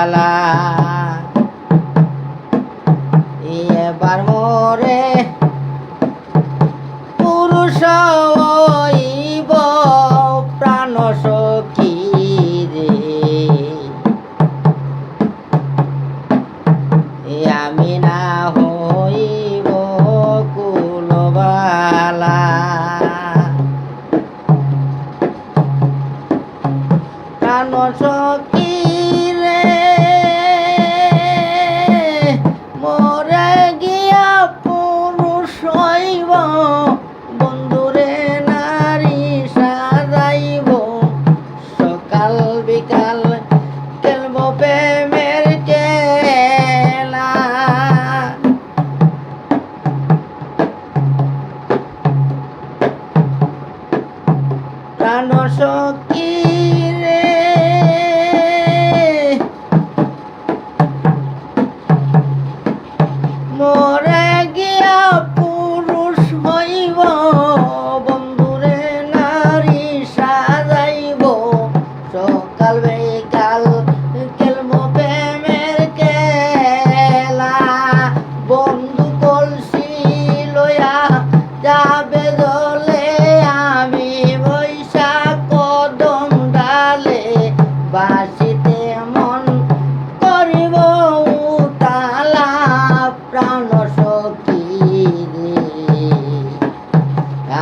বালা এবার মোরে পুরুষ হইব প্রাণ সখী রে আমি না হইব কুলবালা প্রাণ সখী রে মোরে গিয়া পুরুষ হইব বন্ধুরে নারী সাজাইব সকাল বিকাল খেলব প্রেমের খেলা প্রাণ সখী রে মোরে গিয়া পুরুষ হইব বন্ধুরে নারী সাজাইব সকাল বিকাল খেলব প্রেমের খেলা বন্ধু কলসি লইয়া যাবে জলে আমি বৈশা কদম ডালে বাসিতে মন করিব উতালা প্রাণ সখী রে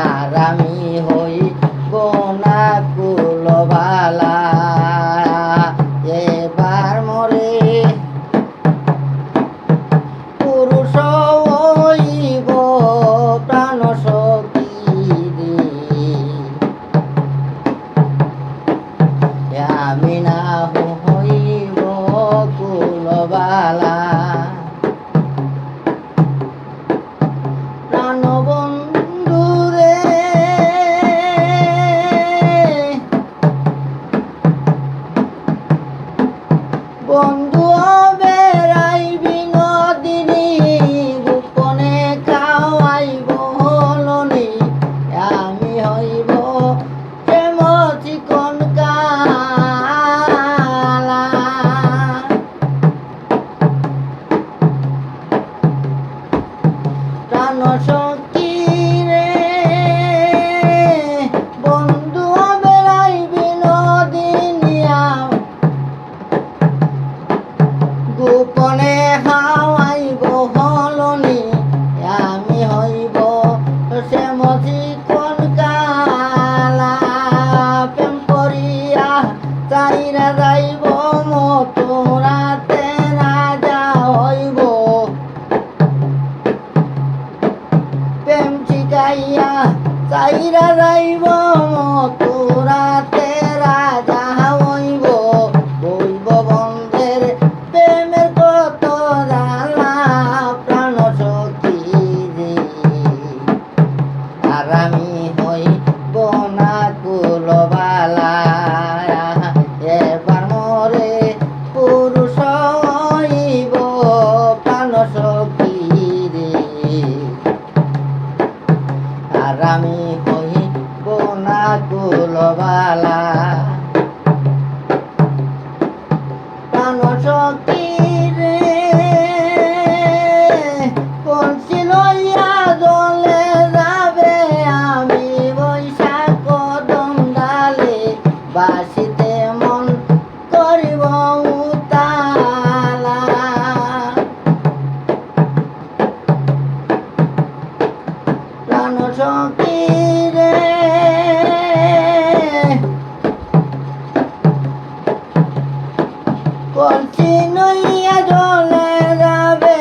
আর আমি হইব না কুলবালা এবার মোরে পুরুষ হইব প্রাণ সখী রে আমি না হইব কুলবালা প্রাণ বন্ধু রে বন্ধু বেড়াইবি নদিনী গোপনে খাওয়াইব হলনি আমি হইব প্রেম চিকন কালা প্রাণ সখী রে বন্ধু বেড়াইবি নদিনিয়া গোপনে হাওয়াইব হলনি আমি হইব শ্যাম চিকন কালা প্রেম করিয়া চাইরা যাইব মথুরাতে রাজা হইব প্রেম শিখাইয়া চাইরা যাইব মথুরাতে রাজা হইব হইব বন্ধের প্রেমের কত জ্বালা প্রাণ সখী রে আর আমি হইব না কুলবালা এবার মোরে পুরুষ হইব প্রাণ সখী রে আর আমি হইব না কুলবালা প্রাণ সখী রে কলসি লইয়া জলে যাবে আমি বৈশা কদম ডালে বাসিতে মন করিব উতালা প্রাণ সখী রে কলসি নইয়া জলে যাবে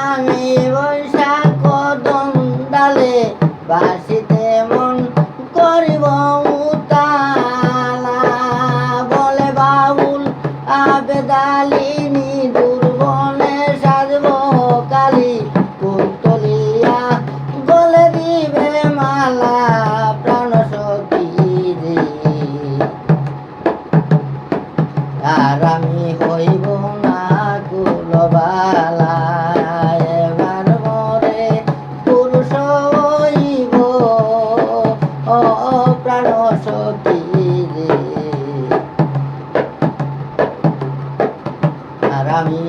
আমি বৈশা কদম ডালে বাসিতে মন করিব উতালা বলে বাউল আবেদালিনী দুর্বনে সাজব কালী কুন্তলিয়া গলে দিবে মালা প্রাণ সখী রে আর আমি হইব না কুলবালা এবার মোরে পুরুষ হইব প্রাণ সখী রে আমি